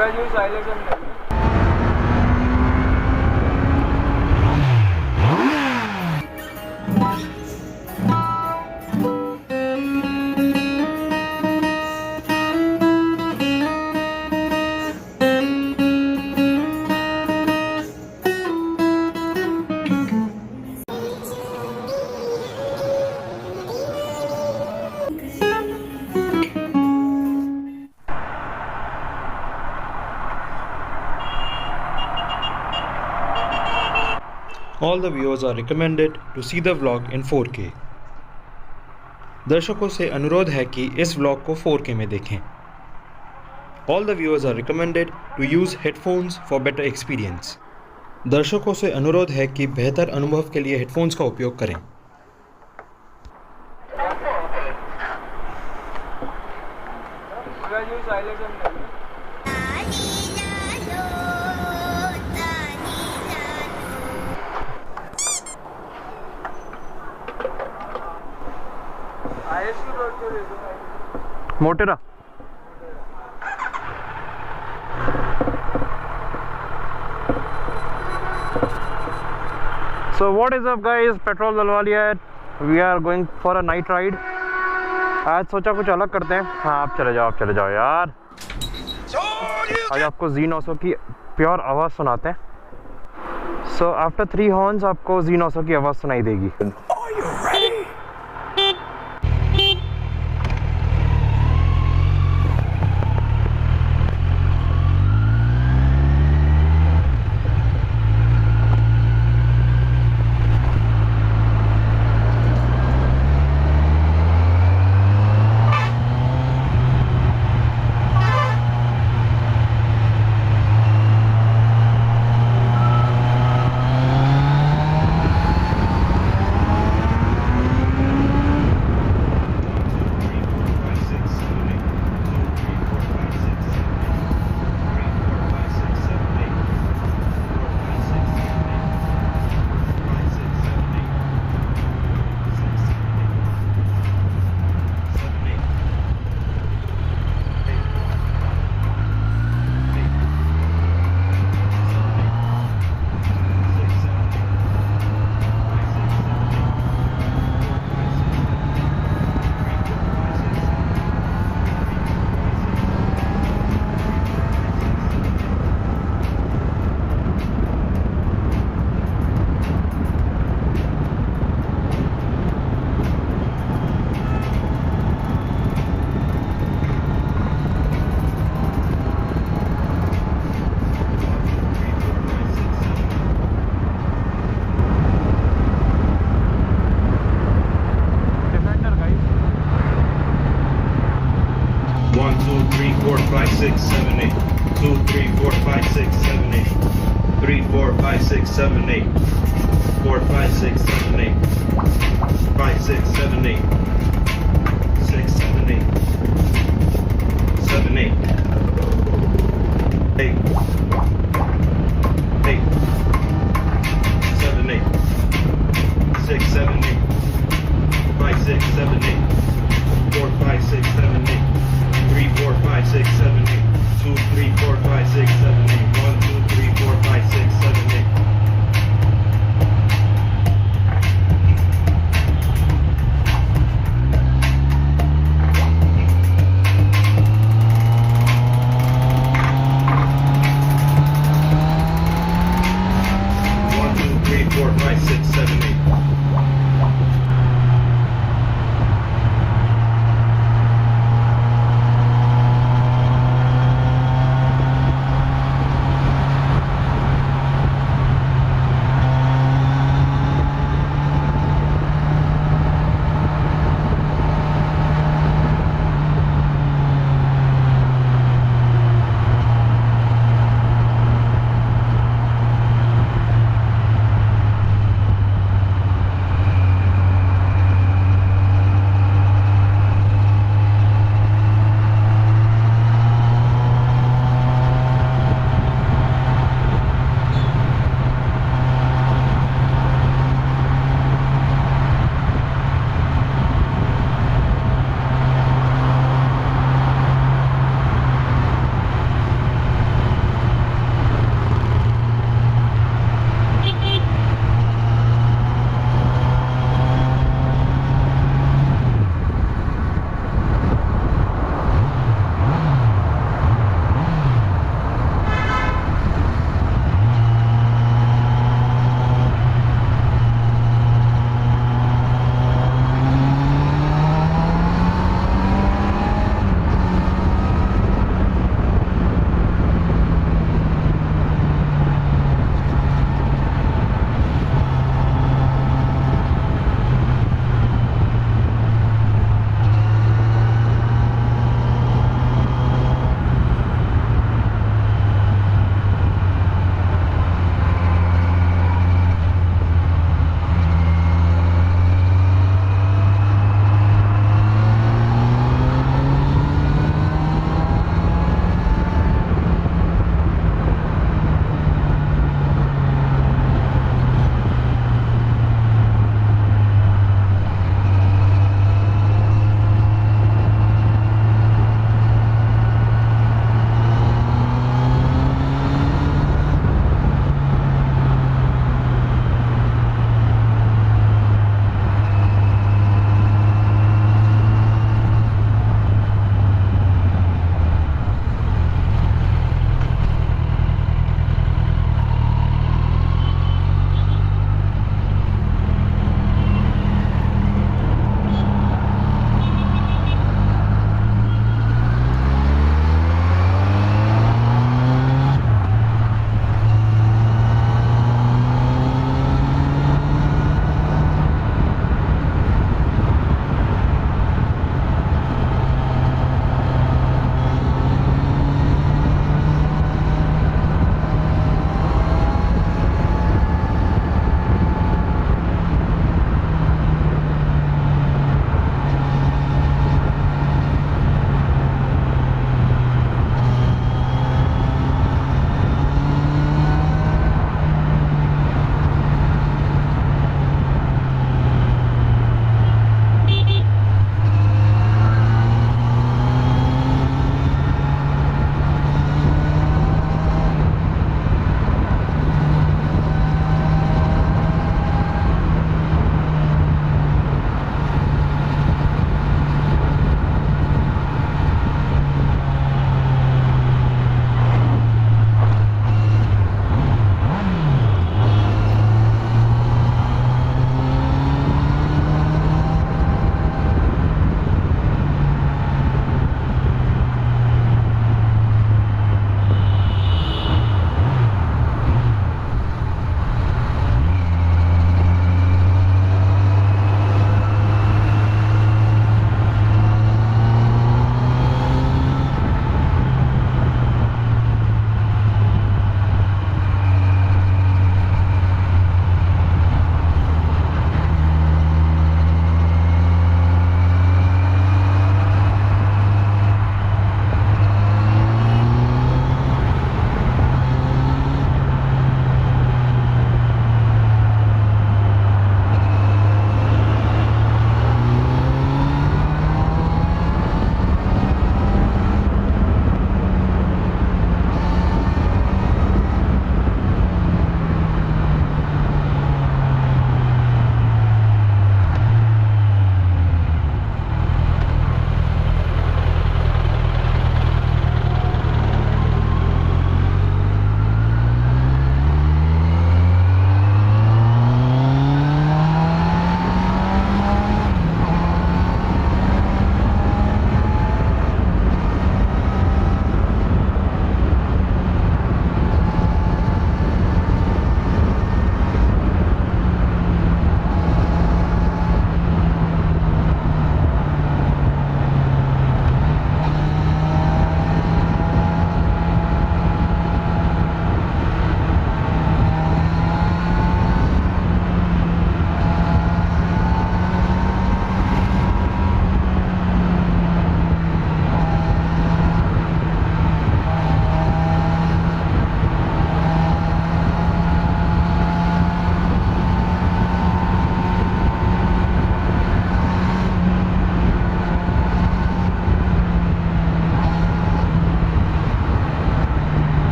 guys use silence and level. All the viewers are recommended to see the vlog in 4K. दर्शकों से अनुरोध है कि इस व्लॉग को 4K में देखें. All the viewers are recommended to use headphones for better experience. दर्शकों से अनुरोध है कि बेहतर अनुभव के लिए हेडफोन्स का उपयोग करें. You guys use silence and level. ISQ dot को दे दो. Motera. So what is up guys, petrol डलवा लिया है. We are going for a night ride. आज सोचा कुछ अलग करते हैं. हाँ आप चले जाओ यार. आज आपको Z900 की प्योर आवाज़ सुनाते हैं. So after 3 हॉर्न्स आपको Z900 की आवाज़ सुनाई देगी. One, two, three, four, five, six, seven, eight. 2, 3, 4, 5, 6, 7, 8. 3, 4, 5, 6, 7, 8. 4, 5, 6, 7, 8. 5, 6, 7, 8. 6, 7, 8. 7, 8. 8. 8. 7, 8. 6, 7, 8. 5, 6, 7, 8. 4, 5, 6, 7, 8. 3, 4, 5, 6, 7, 8. 2, 3, 4, 5, 6, 7, 8. 1, 2, 3, 4, 5, 6, 7, 8.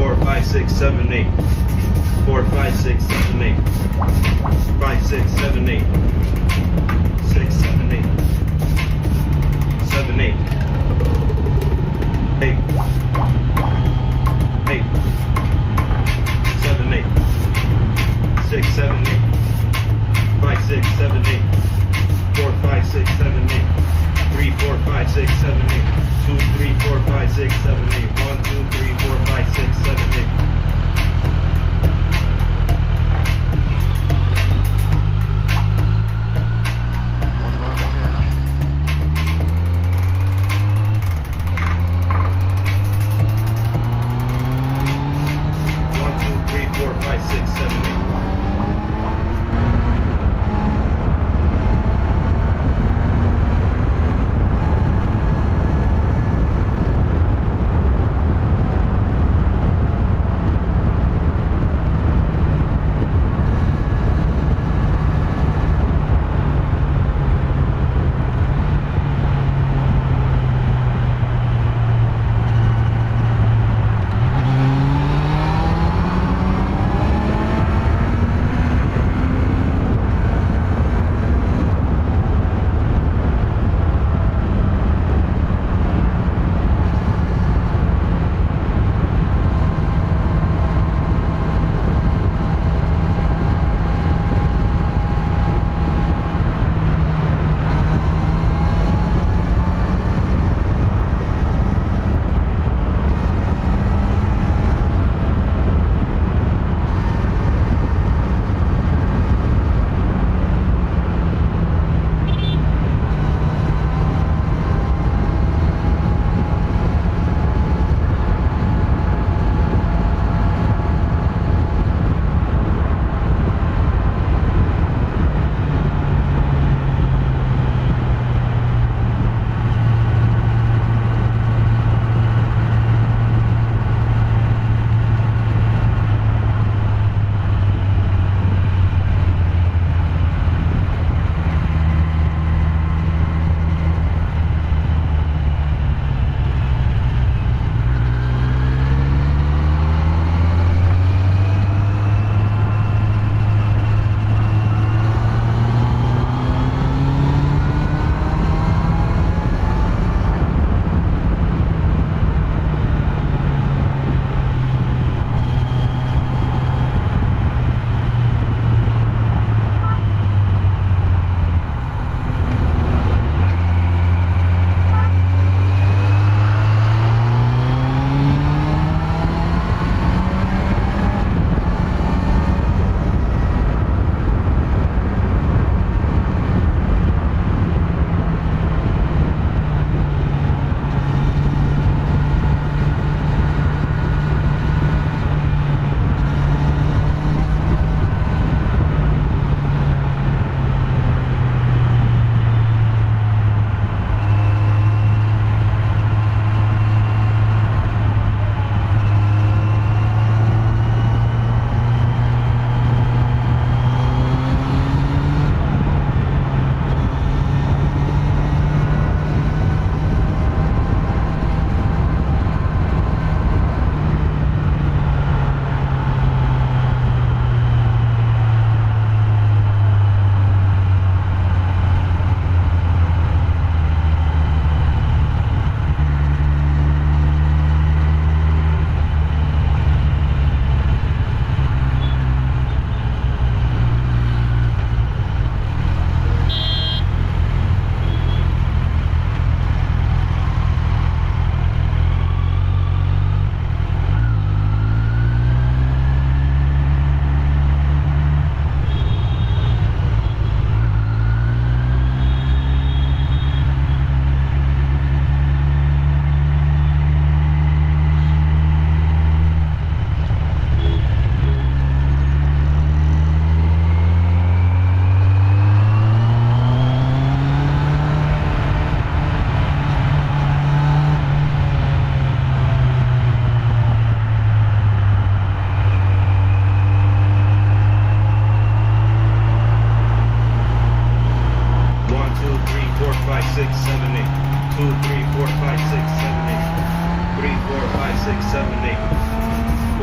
4, 5, 6, 7, 8. 4, 5, 6, 7, 8. 5, 6, 7, 8. 6, 7, 8. 7, 8. 8. 8. 7, 8. 6, 7, 8. 5, 6, 7, 8. 4, 5, 6, 7, 8. 3, 4, 5, 6, 7, 8. 2, 3, 4, 5, 6, 7, 8. 1, 2, 3, 4, 5, 6, 7, 8.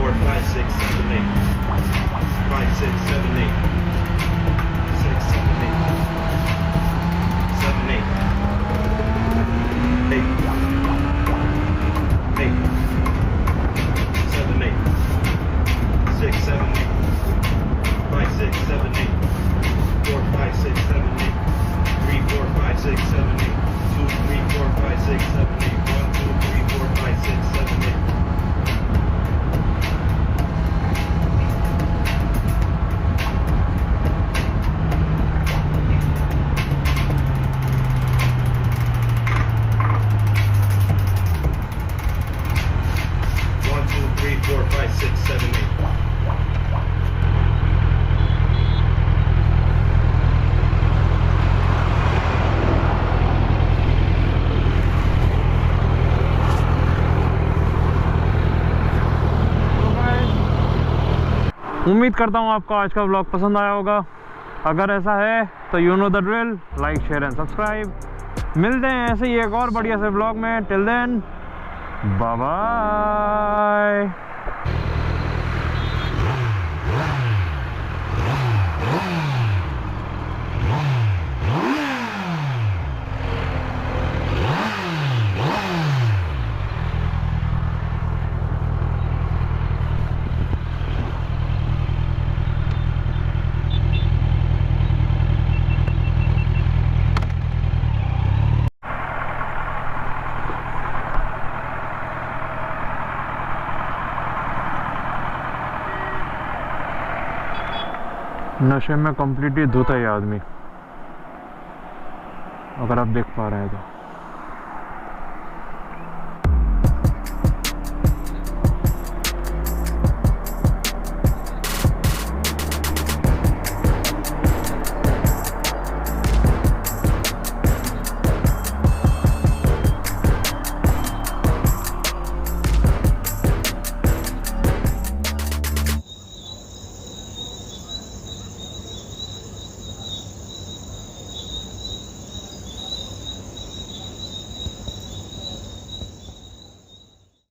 4, 5, 6, 7, 8. 5, 6, 7, 8. 6, 7, 8. 7, 8. 8. 8. 7, 8. 6, 7, 8. 5, 6, 7, 8. 4, 5, 6, 7, 8. 3, 4, 5, 6, 7, 8. 2, 3, 4, 5, 6, 7, 8. 1, 2, 3, 4, 5, 6, 7, 8. उम्मीद करता हूँ आपको आज का व्लॉग पसंद आया होगा। अगर ऐसा है तो you know the drill, like share and subscribe. मिलते हैं ऐसे ही एक और बढ़िया से व्लॉग में। Till then bye bye. नशे में कंप्लीटली धुत है ये आदमी, अगर आप देख पा रहे हैं तो।